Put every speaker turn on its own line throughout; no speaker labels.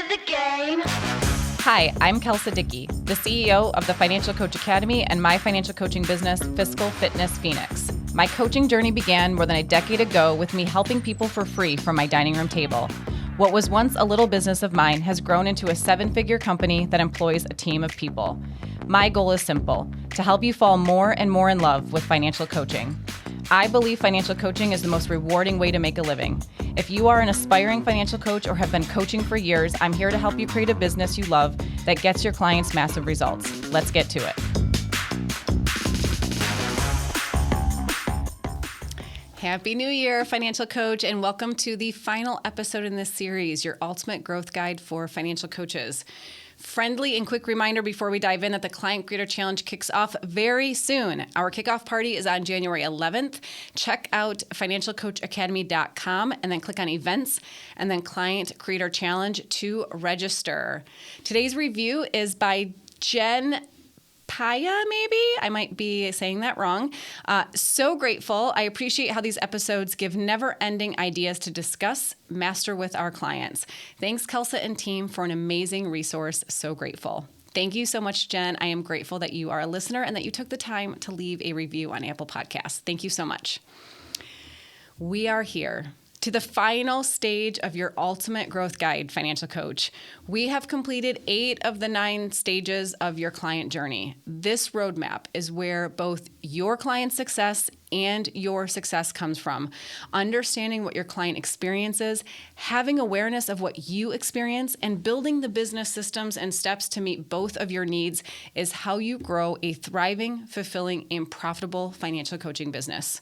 the game.
Hi, I'm Kelsa Dickey, the CEO of the Financial Coach Academy and my financial coaching business, Fiscal Fitness Phoenix. My coaching journey began more than a decade ago with me helping people for free from my dining room table. What was once a little business of mine has grown into a 7-figure company that employs a team of people. My goal is simple, to help you fall more and more in love with financial coaching. I believe financial coaching is the most rewarding way to make a living. If you are an aspiring financial coach or have been coaching for years, I'm here to help you create a business you love that gets your clients massive results. Let's get to it. Happy New Year, financial coach, and welcome to the final episode in this series, your ultimate growth guide for financial coaches. Friendly and quick reminder before we dive in that the Client Creator Challenge kicks off very soon. Our kickoff party is on January 11th. Check out financialcoachacademy.com and then click on events and then Client Creator Challenge to register. Today's review is by Jen Paya, maybe? I might be saying that wrong. So grateful. I appreciate how these episodes give never-ending ideas to discuss, master with our clients. Thanks, Kelsa and team, for an amazing resource. So grateful. Thank you so much, Jen. I am grateful that you are a listener and that you took the time to leave a review on Apple Podcasts. Thank you so much. We are here to the final stage of your ultimate growth guide, financial coach. We have completed 8 of the 9 stages of your client journey. This roadmap is where both your client's success and your success comes from. Understanding what your client experiences, having awareness of what you experience, and building the business systems and steps to meet both of your needs is how you grow a thriving, fulfilling, and profitable financial coaching business.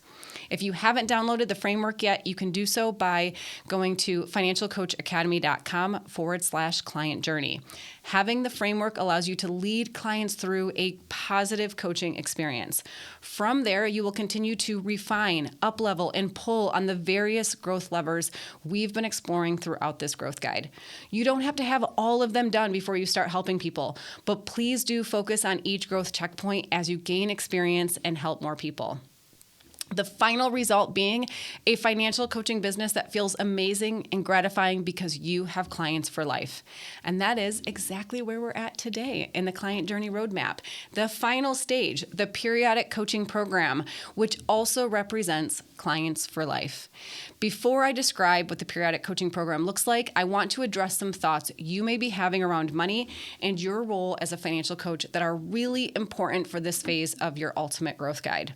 If you haven't downloaded the framework yet, you can do so by going to financialcoachacademy.com/client journey. Having the framework allows you to lead clients through a positive coaching experience. From there, you will continue to refine, up-level, and pull on the various growth levers we've been exploring throughout this growth guide. You don't have to have all of them done before you start helping people, but please do focus on each growth checkpoint as you gain experience and help more people. The final result being a financial coaching business that feels amazing and gratifying because you have clients for life. And that is exactly where we're at today in the Client Journey Roadmap. The final stage, the periodic coaching program, which also represents clients for life. Before I describe what the periodic coaching program looks like, I want to address some thoughts you may be having around money and your role as a financial coach that are really important for this phase of your ultimate growth guide.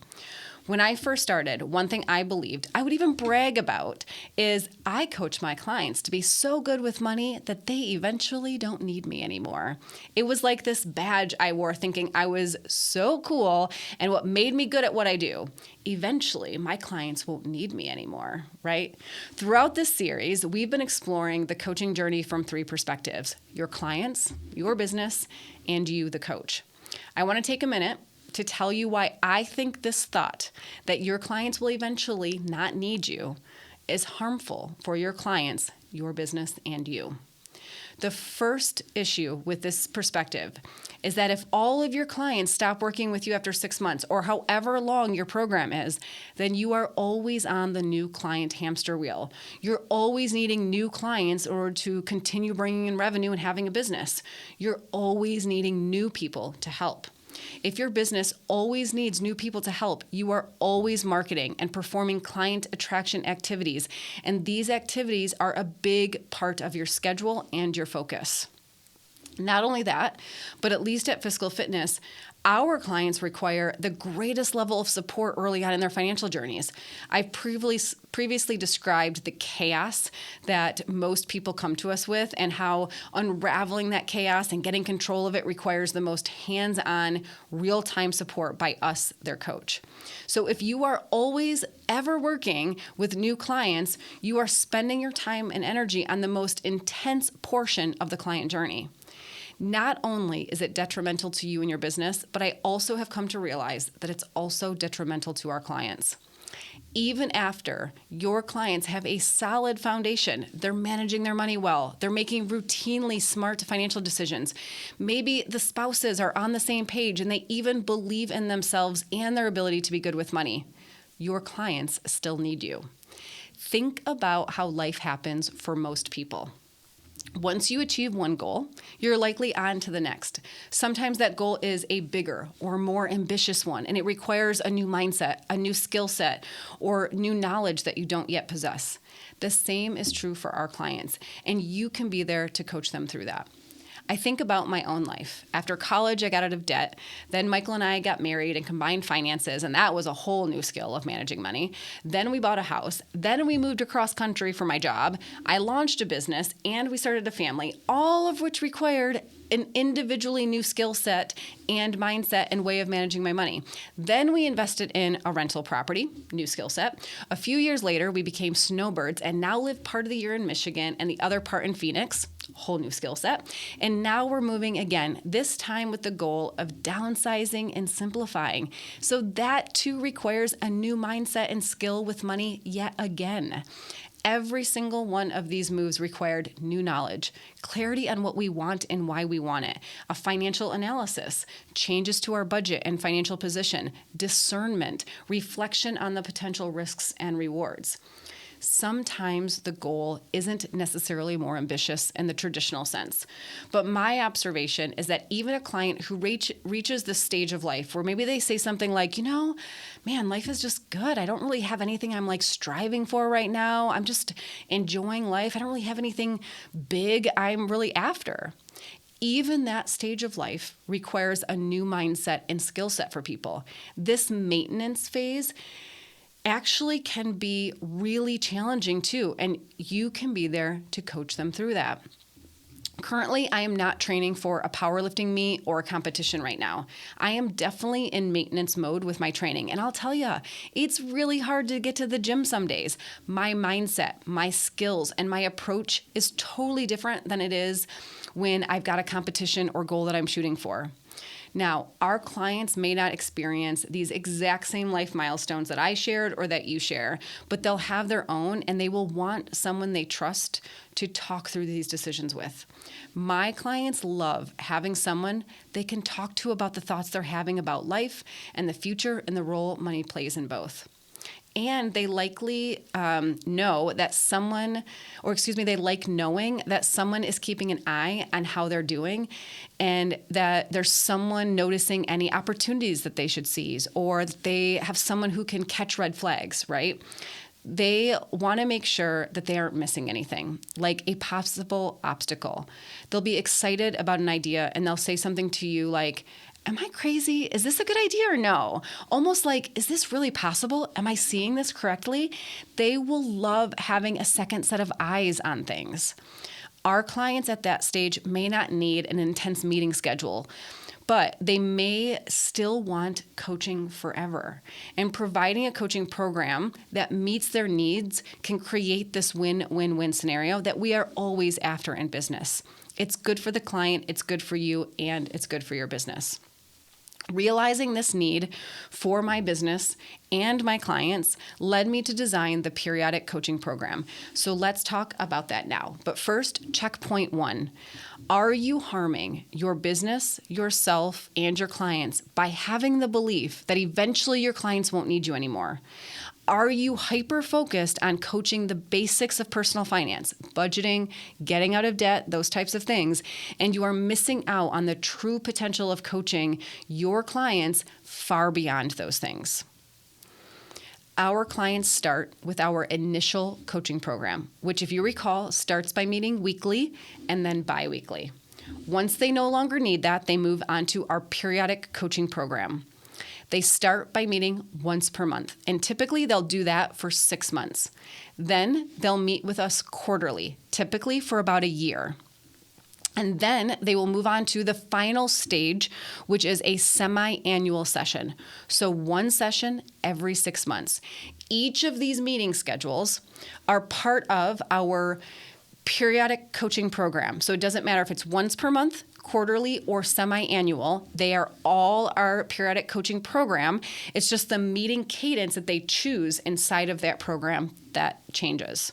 When I first started, one thing I believed, I would even brag about, is I coach my clients to be so good with money that they eventually don't need me anymore. It was like this badge I wore thinking I was so cool and what made me good at what I do. Eventually, my clients won't need me anymore, right? Throughout this series, we've been exploring the coaching journey from 3 perspectives: your clients, your business, and you, the coach. I want to take a minute to tell you why I think this thought that your clients will eventually not need you is harmful for your clients, your business, and you. The first issue with this perspective is that if all of your clients stop working with you after 6 months or however long your program is, then you are always on the new client hamster wheel. You're always needing new clients in order to continue bringing in revenue and having a business. You're always needing new people to help. If your business always needs new people to help, you are always marketing and performing client attraction activities, and these activities are a big part of your schedule and your focus. Not only that, but at least at Fiscal Fitness, our clients require the greatest level of support early on in their financial journeys. I've previously described the chaos that most people come to us with and how unraveling that chaos and getting control of it requires the most hands-on, real-time support by us, their coach. So if you are always ever working with new clients, you are spending your time and energy on the most intense portion of the client journey. Not only is it detrimental to you and your business, but I also have come to realize that it's also detrimental to our clients. Even after your clients have a solid foundation, they're managing their money well, they're making routinely smart financial decisions. Maybe the spouses are on the same page and they even believe in themselves and their ability to be good with money. Your clients still need you. Think about how life happens for most people. Once you achieve one goal, you're likely on to the next. Sometimes that goal is a bigger or more ambitious one, and it requires a new mindset, a new skill set, or new knowledge that you don't yet possess. The same is true for our clients, and you can be there to coach them through that. I think about my own life. After college, I got out of debt. Then Michael and I got married and combined finances, and that was a whole new skill of managing money. Then we bought a house. Then we moved across country for my job. I launched a business, and we started a family, all of which required an individually new skill set and mindset and way of managing my money. Then we invested in a rental property, new skill set. A few years later, we became snowbirds and now live part of the year in Michigan and the other part in Phoenix, whole new skill set. And now we're moving again, this time with the goal of downsizing and simplifying. So that too requires a new mindset and skill with money yet again. Every single one of these moves required new knowledge, clarity on what we want and why we want it, a financial analysis, changes to our budget and financial position, discernment, reflection on the potential risks and rewards. Sometimes the goal isn't necessarily more ambitious in the traditional sense. But my observation is that even a client who reaches this stage of life where maybe they say something like, man, life is just good. I don't really have anything I'm striving for right now. I'm just enjoying life. I don't really have anything big I'm really after. Even that stage of life requires a new mindset and skill set for people. This maintenance phase actually can be really challenging too, and you can be there to coach them through that. Currently, I am not training for a powerlifting meet or a competition right now. I am definitely in maintenance mode with my training, and I'll tell you, it's really hard to get to the gym some days. My mindset, my skills, and my approach is totally different than it is when I've got a competition or goal that I'm shooting for. Now, our clients may not experience these exact same life milestones that I shared or that you share, but they'll have their own and they will want someone they trust to talk through these decisions with. My clients love having someone they can talk to about the thoughts they're having about life and the future and the role money plays in both. And they likely know that they like knowing that someone is keeping an eye on how they're doing and that there's someone noticing any opportunities that they should seize, or that they have someone who can catch red flags, right? They want to make sure that they aren't missing anything, like a possible obstacle. They'll be excited about an idea and they'll say something to you like, am I crazy? Is this a good idea or no? Almost like, is this really possible? Am I seeing this correctly? They will love having a second set of eyes on things. Our clients at that stage may not need an intense meeting schedule, but they may still want coaching forever. And providing a coaching program that meets their needs can create this win-win-win scenario that we are always after in business. It's good for the client, it's good for you, and it's good for your business. Realizing this need for my business and my clients led me to design the periodic coaching program. So let's talk about that now. But first, checkpoint 1. Are you harming your business, yourself, and your clients by having the belief that eventually your clients won't need you anymore? Are you hyper-focused on coaching the basics of personal finance, budgeting, getting out of debt, those types of things, and you are missing out on the true potential of coaching your clients far beyond those things? Our clients start with our initial coaching program, which, if you recall, starts by meeting weekly and then bi-weekly. Once they no longer need that, they move on to our periodic coaching program. They start by meeting once per month, and typically they'll do that for 6 months. Then they'll meet with us quarterly, typically for about a year. And then they will move on to the final stage, which is a semi-annual session. So one session every 6 months. Each of these meeting schedules are part of our periodic coaching program. So it doesn't matter if it's once per month, quarterly, or semi-annual. They are all our periodic coaching program. It's just the meeting cadence that they choose inside of that program that changes.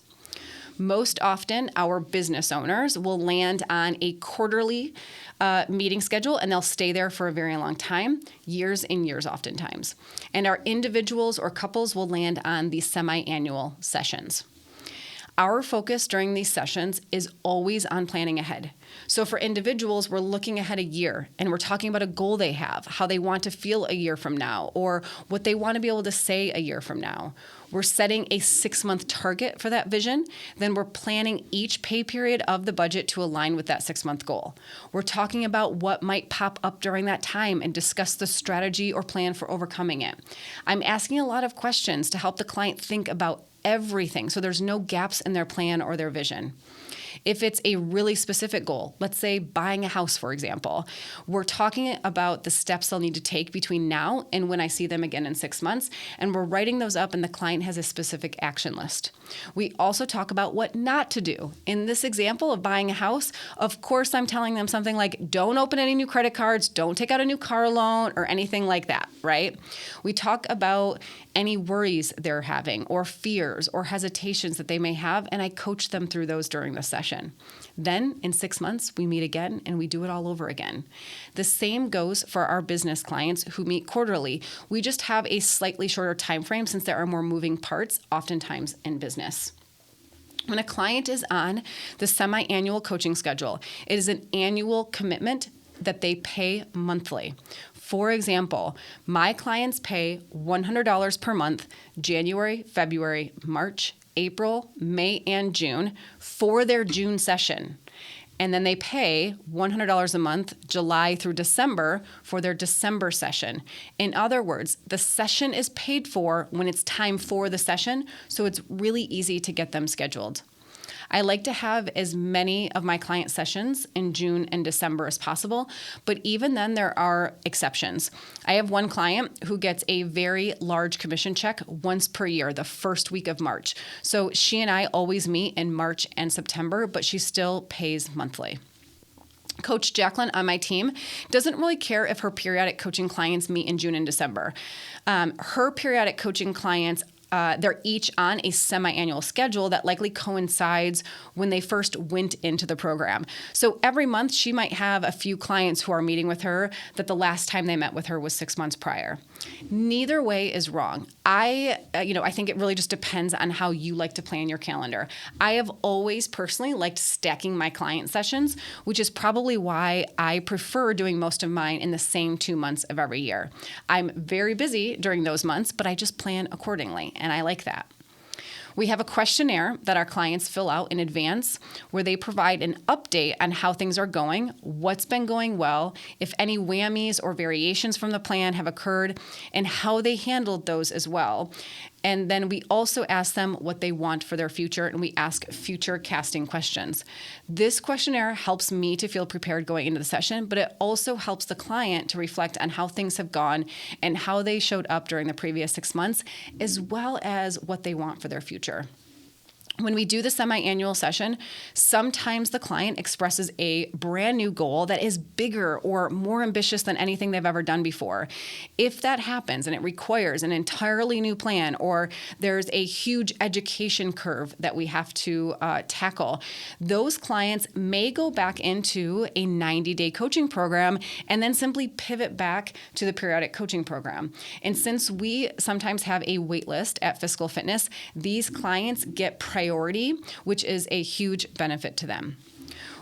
Most often, our business owners will land on a quarterly meeting schedule, and they'll stay there for a very long time, years and years oftentimes. And our individuals or couples will land on the semi-annual sessions. Our focus during these sessions is always on planning ahead. So for individuals, we're looking ahead a year and we're talking about a goal they have, how they want to feel a year from now, or what they want to be able to say a year from now. We're setting a 6-month target for that vision. Then we're planning each pay period of the budget to align with that 6-month goal. We're talking about what might pop up during that time and discuss the strategy or plan for overcoming it. I'm asking a lot of questions to help the client think about everything so there's no gaps in their plan or their vision. If it's a really specific goal, let's say buying a house, for example, we're talking about the steps they'll need to take between now and when I see them again in 6 months, and we're writing those up and the client has a specific action list. We also talk about what not to do. In this example of buying a house, of course, I'm telling them something like, don't open any new credit cards, don't take out a new car loan, or anything like that, right? We talk about any worries they're having or fears or hesitations that they may have, and I coach them through those during the session. Then in 6 months, we meet again and we do it all over again. The same goes for our business clients who meet quarterly. We just have a slightly shorter time frame since there are more moving parts oftentimes in business. When a client is on the semi-annual coaching schedule, it is an annual commitment that they pay monthly. For example, my clients pay $100 per month, January, February, March, April, May, and June for their June session. And then they pay $100 a month, July through December, for their December session. In other words, the session is paid for when it's time for the session, so it's really easy to get them scheduled. I like to have as many of my client sessions in June and December as possible, but even then there are exceptions. I have one client who gets a very large commission check once per year, the first week of March. So she and I always meet in March and September, but she still pays monthly. Coach Jacqueline on my team doesn't really care if her periodic coaching clients meet in June and December. Her periodic coaching clients they're each on a semi-annual schedule that likely coincides when they first went into the program. So every month she might have a few clients who are meeting with her that the last time they met with her was 6 months prior. Neither way is wrong. I think it really just depends on how you like to plan your calendar. I have always personally liked stacking my client sessions, which is probably why I prefer doing most of mine in the same 2 months of every year. I'm very busy during those months, but I just plan accordingly. And I like that. We have a questionnaire that our clients fill out in advance where they provide an update on how things are going, what's been going well, if any whammies or variations from the plan have occurred, and how they handled those as well. And then we also ask them what they want for their future, and we ask future casting questions. This questionnaire helps me to feel prepared going into the session, but it also helps the client to reflect on how things have gone and how they showed up during the previous 6 months, as well as what they want for their future. When we do the semi-annual session, sometimes the client expresses a brand new goal that is bigger or more ambitious than anything they've ever done before. If that happens and it requires an entirely new plan, or there's a huge education curve that we have to tackle, those clients may go back into a 90-day coaching program and then simply pivot back to the periodic coaching program. And since we sometimes have a wait list at Physical Fitness, these clients get priority, which is a huge benefit to them.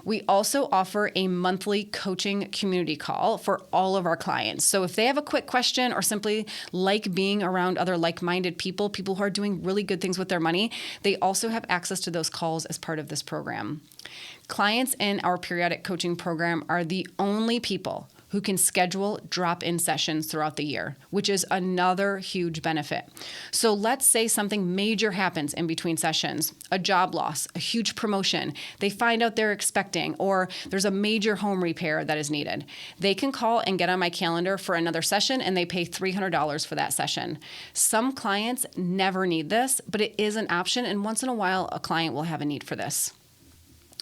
We also offer a monthly coaching community call for all of our clients. So if they have a quick question or simply like being around other like-minded people who are doing really good things with their money, they also have access to those calls as part of this program. Clients in our periodic coaching program are the only people who can schedule drop-in sessions throughout the year, which is another huge benefit. So let's say something major happens in between sessions, a job loss, a huge promotion, they find out they're expecting, or there's a major home repair that is needed. They can call and get on my calendar for another session, and they pay $300 for that session. Some clients never need this, but it is an option, and once in a while, a client will have a need for this.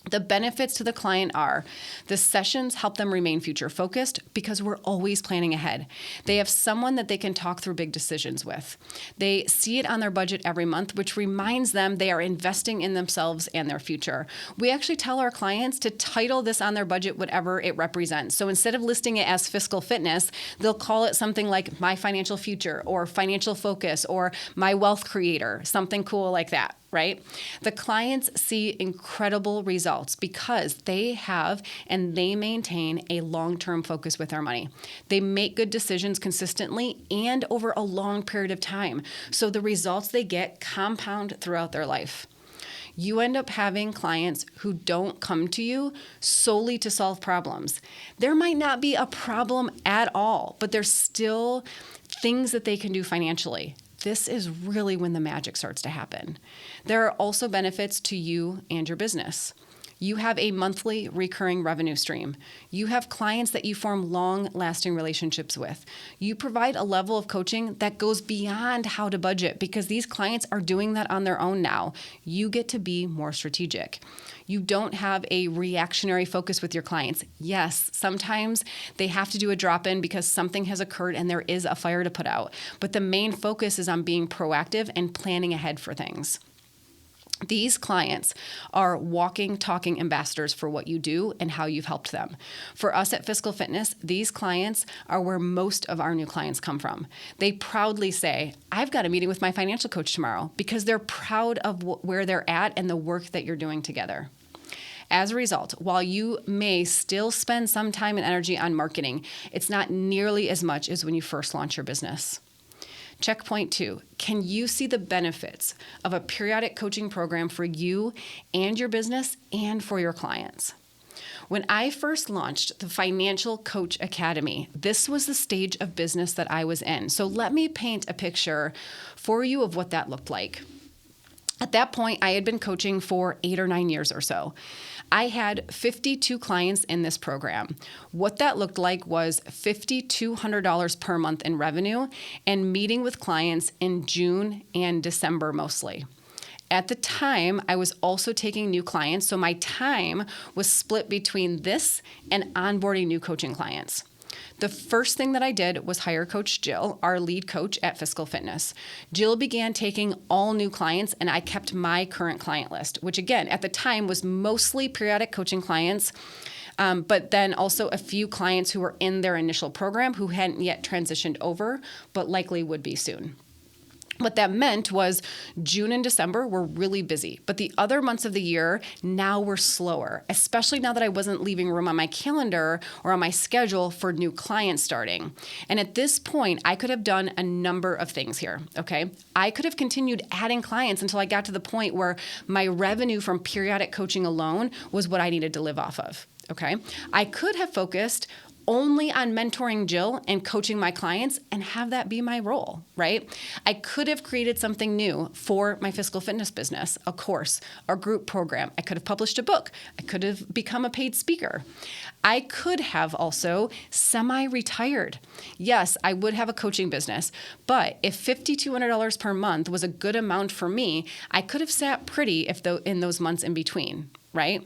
The benefits to the client are the sessions help them remain future focused because we're always planning ahead. They have someone that they can talk through big decisions with. They see it on their budget every month, which reminds them they are investing in themselves and their future. We actually tell our clients to title this on their budget whatever it represents. So instead of listing it as Fiscal Fitness, they'll call it something like My Financial Future or Financial Focus or My Wealth Creator, something cool like that. right? The clients see incredible results because they have and they maintain a long-term focus with their money. They make good decisions consistently and over a long period of time. So the results they get compound throughout their life. You end up having clients who don't come to you solely to solve problems. There might not be a problem at all, but there's still things that they can do financially. This is really when the magic starts to happen. There are also benefits to you and your business. You have a monthly recurring revenue stream. You have clients that you form long-lasting relationships with. You provide a level of coaching that goes beyond how to budget because these clients are doing that on their own now. You get to be more strategic. You don't have a reactionary focus with your clients. Yes, sometimes they have to do a drop-in because something has occurred and there is a fire to put out. But the main focus is on being proactive and planning ahead for things. These clients are walking, talking ambassadors for what you do and how you've helped them. For us at Fiscal Fitness, these clients are where most of our new clients come from. They proudly say, I've got a meeting with my financial coach tomorrow because they're proud of where they're at and the work that you're doing together. As a result, while you may still spend some time and energy on marketing, it's not nearly as much as when you first launch your business. Checkpoint 2, can you see the benefits of a periodic coaching program for you and your business and for your clients? When I first launched the Financial Coach Academy, this was the stage of business that I was in. So let me paint a picture for you of what that looked like. At that point, I had been coaching for 8 or 9 years or so. I had 52 clients in this program. What that looked like was $5,200 per month in revenue and meeting with clients in June and December mostly. At the time, I was also taking new clients, so my time was split between this and onboarding new coaching clients. The first thing that I did was hire Coach Jill, our lead coach at Fiscal Fitness. Jill began taking all new clients, and I kept my current client list, which again, at the time was mostly periodic coaching clients, but then also a few clients who were in their initial program who hadn't yet transitioned over, but likely would be soon. What that meant was June and December were really busy, but the other months of the year now were slower, especially now that I wasn't leaving room on my calendar or on my schedule for new clients starting. And at this point, I could have done a number of things here, okay? I could have continued adding clients until I got to the point where my revenue from periodic coaching alone was what I needed to live off of, okay? I could have focused only on mentoring Jill and coaching my clients and have that be my role, right? I could have created something new for my Fiscal Fitness business, a course, a group program. I could have published a book. I could have become a paid speaker. I could have also semi-retired. Yes, I would have a coaching business, but if $5,200 per month was a good amount for me, I could have sat pretty in those months in between, right?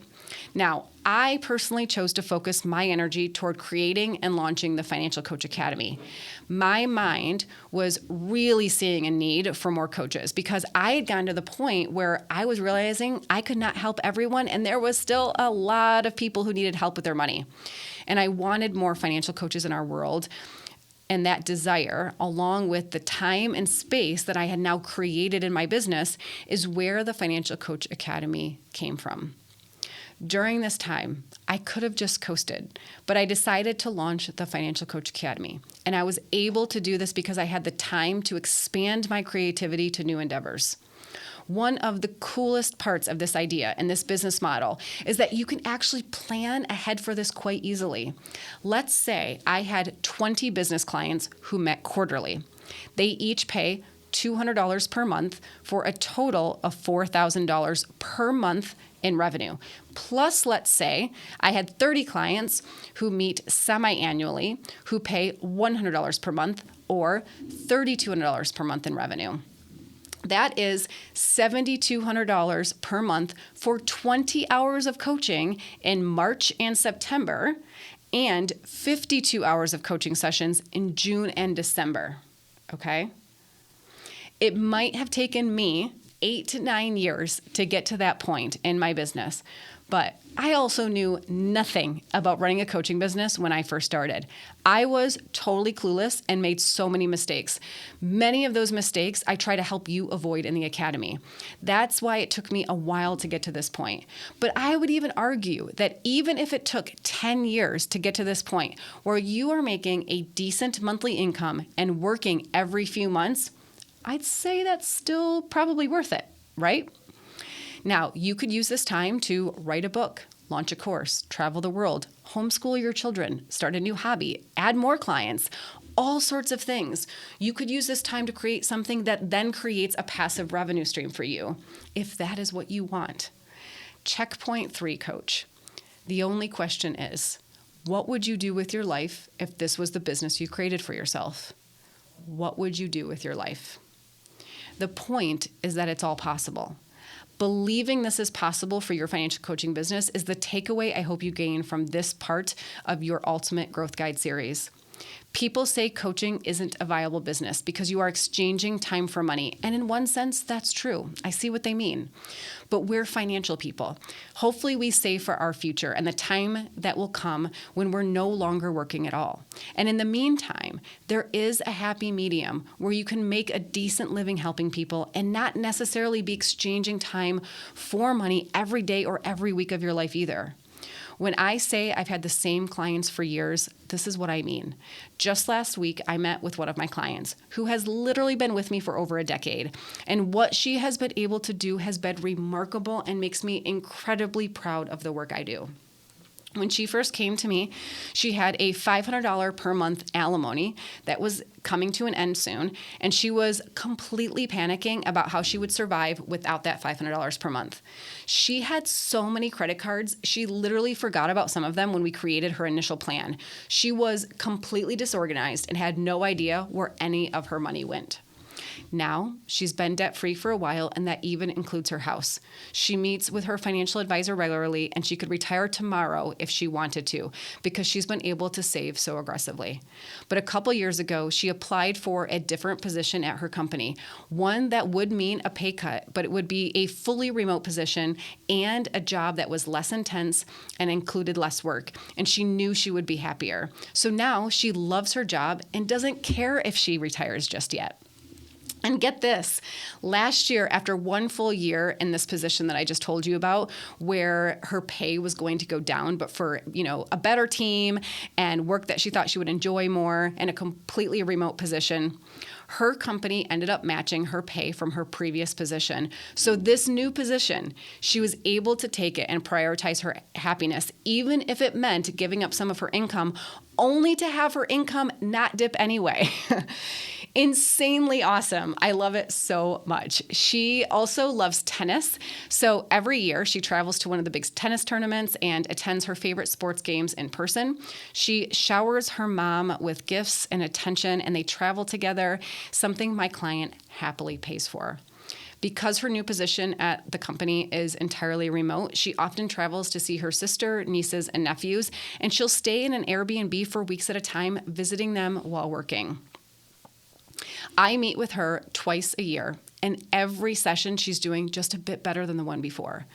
Now, I personally chose to focus my energy toward creating and launching the Financial Coach Academy. My mind was really seeing a need for more coaches because I had gotten to the point where I was realizing I could not help everyone, and there was still a lot of people who needed help with their money. And I wanted more financial coaches in our world. And that desire, along with the time and space that I had now created in my business, is where the Financial Coach Academy came from. During this time, I could have just coasted, but I decided to launch the Financial Coach Academy. And I was able to do this because I had the time to expand my creativity to new endeavors. One of the coolest parts of this idea and this business model is that you can actually plan ahead for this quite easily. Let's say I had 20 business clients who met quarterly. They each pay $200 per month for a total of $4,000 per month in revenue. Plus, let's say I had 30 clients who meet semi-annually who pay $100 per month or $3,200 per month in revenue. That is $7,200 per month for 20 hours of coaching in March and September and 52 hours of coaching sessions in June and December, okay? It might have taken me 8 to 9 years to get to that point in my business, But I also knew nothing about running a coaching business when I first started. I was totally clueless and made so many mistakes. Many of those mistakes I try to help you avoid in the academy. That's why it took me a while to get to this point. But I would even argue that even if it took 10 years to get to this point where you are making a decent monthly income and working every few months, I'd say that's still probably worth it, right? Now, you could use this time to write a book, launch a course, travel the world, homeschool your children, start a new hobby, add more clients, all sorts of things. You could use this time to create something that then creates a passive revenue stream for you, if that is what you want. Checkpoint 3, coach. The only question is, what would you do with your life if this was the business you created for yourself? What would you do with your life? The point is that it's all possible. Believing this is possible for your financial coaching business is the takeaway I hope you gain from this part of your Ultimate Growth Guide series. People say coaching isn't a viable business because you are exchanging time for money. And in one sense, that's true. I see what they mean. But we're financial people. Hopefully we save for our future and the time that will come when we're no longer working at all. And in the meantime, there is a happy medium where you can make a decent living helping people and not necessarily be exchanging time for money every day or every week of your life either. When I say I've had the same clients for years, this is what I mean. Just last week, I met with one of my clients who has literally been with me for over a decade. And what she has been able to do has been remarkable and makes me incredibly proud of the work I do. When she first came to me, she had a $500 per month alimony that was coming to an end soon, and she was completely panicking about how she would survive without that $500 per month. She had so many credit cards, she literally forgot about some of them when we created her initial plan. She was completely disorganized and had no idea where any of her money went. Now, she's been debt-free for a while, and that even includes her house. She meets with her financial advisor regularly, and she could retire tomorrow if she wanted to, because she's been able to save so aggressively. But a couple years ago, she applied for a different position at her company, one that would mean a pay cut, but it would be a fully remote position and a job that was less intense and included less work, and she knew she would be happier. So now she loves her job and doesn't care if she retires just yet. And get this, last year, after one full year in this position that I just told you about, where her pay was going to go down, but for, a better team and work that she thought she would enjoy more and a completely remote position, her company ended up matching her pay from her previous position. So this new position, she was able to take it and prioritize her happiness, even if it meant giving up some of her income, only to have her income not dip anyway. Insanely awesome. I love it so much. She also loves tennis. So every year she travels to one of the big tennis tournaments and attends her favorite sports games in person. She showers her mom with gifts and attention, and they travel together, something my client happily pays for. Because her new position at the company is entirely remote, she often travels to see her sister, nieces, and nephews, and she'll stay in an Airbnb for weeks at a time, visiting them while working. I meet with her twice a year, and every session she's doing just a bit better than the one before.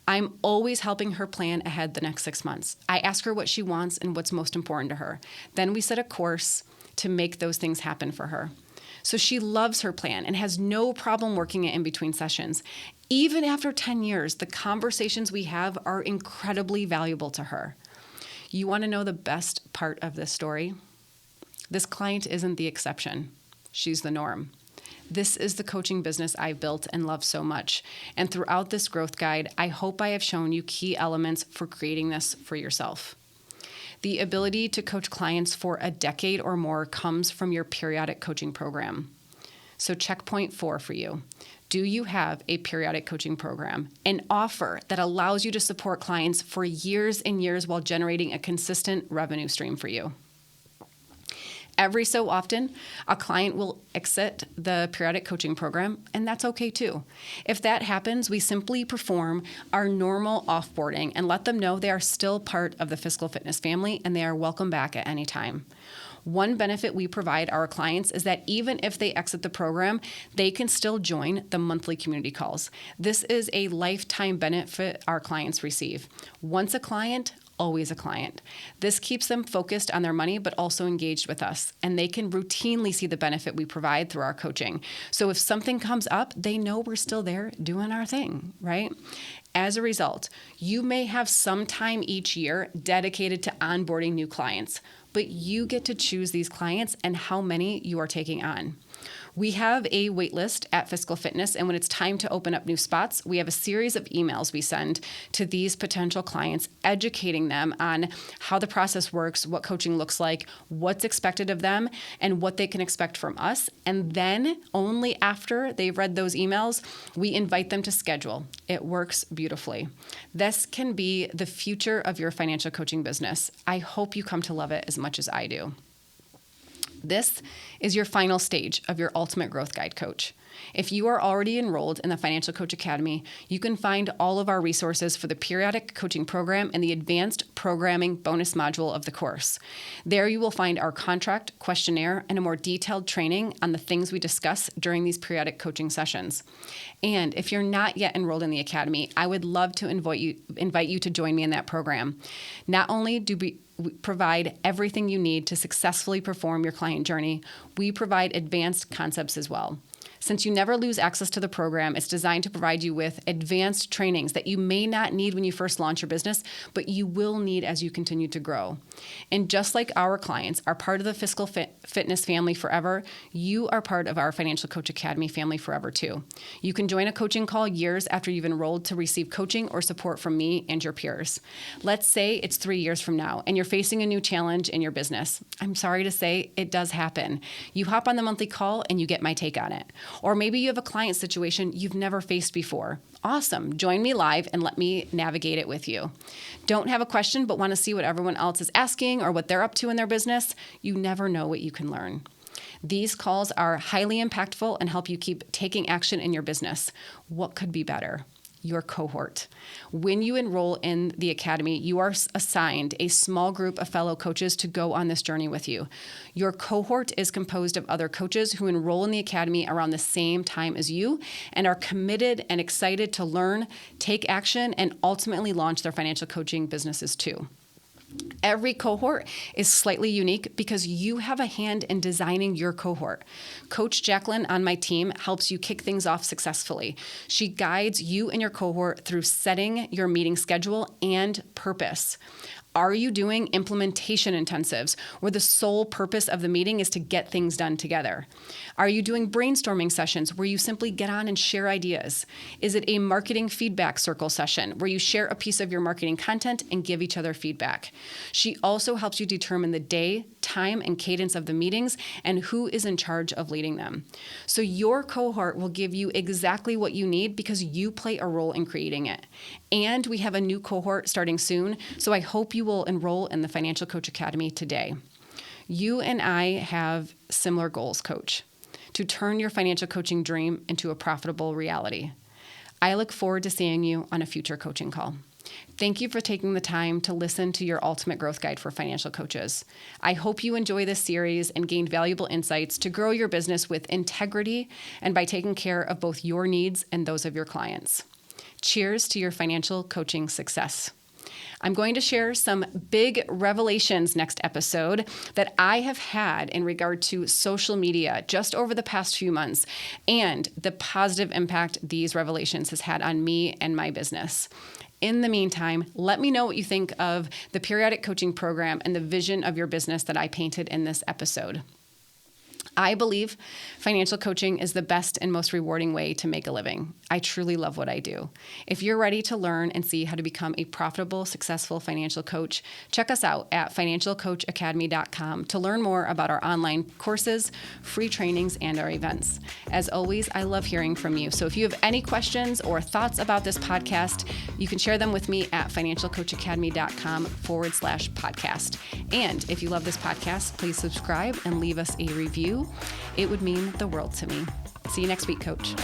I'm always helping her plan ahead the next 6 months. I ask her what she wants and what's most important to her. Then we set a course to make those things happen for her. So she loves her plan and has no problem working it in between sessions. Even after 10 years, the conversations we have are incredibly valuable to her. You want to know the best part of this story? This client isn't the exception. She's the norm. This is the coaching business I've built and love so much. And throughout this growth guide, I hope I have shown you key elements for creating this for yourself. The ability to coach clients for a decade or more comes from your periodic coaching program. So checkpoint 4 for you. Do you have a periodic coaching program, an offer that allows you to support clients for years and years while generating a consistent revenue stream for you? Every so often, a client will exit the periodic coaching program, and that's okay too. If that happens, we simply perform our normal offboarding and let them know they are still part of the Physical Fitness family and they are welcome back at any time. One benefit we provide our clients is that even if they exit the program, they can still join the monthly community calls. This is a lifetime benefit our clients receive. Once a client, always a client. This keeps them focused on their money, but also engaged with us, and they can routinely see the benefit we provide through our coaching. So if something comes up, they know we're still there doing our thing, right? As a result, you may have some time each year dedicated to onboarding new clients, but you get to choose these clients and how many you are taking on. We have a wait list at Fiscal Fitness, and when it's time to open up new spots, we have a series of emails we send to these potential clients, educating them on how the process works, what coaching looks like, what's expected of them, and what they can expect from us. And then only after they've read those emails, we invite them to schedule. It works beautifully. This can be the future of your financial coaching business. I hope you come to love it as much as I do. This is your final stage of your Ultimate Growth Guide Coach. If you are already enrolled in the Financial Coach Academy, you can find all of our resources for the periodic coaching program and the advanced programming bonus module of the course. There you will find our contract, questionnaire, and a more detailed training on the things we discuss during these periodic coaching sessions. And if you're not yet enrolled in the Academy, I would love to invite you to join me in that program. Not only do we provide everything you need to successfully perform your client journey, we provide advanced concepts as well. Since you never lose access to the program, it's designed to provide you with advanced trainings that you may not need when you first launch your business, but you will need as you continue to grow. And just like our clients are part of the Fiscal Fitness family forever, you are part of our Financial Coach Academy family forever too. You can join a coaching call years after you've enrolled to receive coaching or support from me and your peers. Let's say it's 3 years from now and you're facing a new challenge in your business. I'm sorry to say it does happen. You hop on the monthly call and you get my take on it. Or maybe you have a client situation you've never faced before. Awesome. Join me live and let me navigate it with you. Don't have a question but want to see what everyone else is asking or what they're up to in their business? You never know what you can learn. These calls are highly impactful and help you keep taking action in your business. What could be better? Your cohort. When you enroll in the Academy, you are assigned a small group of fellow coaches to go on this journey with you. Your cohort is composed of other coaches who enroll in the Academy around the same time as you and are committed and excited to learn, take action, and ultimately launch their financial coaching businesses too. Every cohort is slightly unique because you have a hand in designing your cohort. Coach Jacqueline on my team helps you kick things off successfully. She guides you and your cohort through setting your meeting schedule and purpose. Are you doing implementation intensives where the sole purpose of the meeting is to get things done together? Are you doing brainstorming sessions where you simply get on and share ideas? Is it a marketing feedback circle session where you share a piece of your marketing content and give each other feedback? She also helps you determine the day, time, and cadence of the meetings and who is in charge of leading them. So your cohort will give you exactly what you need because you play a role in creating it. And we have a new cohort starting soon, so I hope you will enroll in the Financial Coach Academy today. You and I have similar goals, Coach, to turn your financial coaching dream into a profitable reality. I look forward to seeing you on a future coaching call. Thank you for taking the time to listen to your Ultimate Growth Guide for Financial Coaches. I hope you enjoy this series and gained valuable insights to grow your business with integrity and by taking care of both your needs and those of your clients. Cheers to your financial coaching success. I'm going to share some big revelations next episode that I have had in regard to social media just over the past few months and the positive impact these revelations has had on me and my business. In the meantime, let me know what you think of the periodic coaching program and the vision of your business that I painted in this episode. I believe financial coaching is the best and most rewarding way to make a living. I truly love what I do. If you're ready to learn and see how to become a profitable, successful financial coach, check us out at financialcoachacademy.com to learn more about our online courses, free trainings, and our events. As always, I love hearing from you. So if you have any questions or thoughts about this podcast, you can share them with me at financialcoachacademy.com/podcast. And if you love this podcast, please subscribe and leave us a review. It would mean the world to me. See you next week, Coach.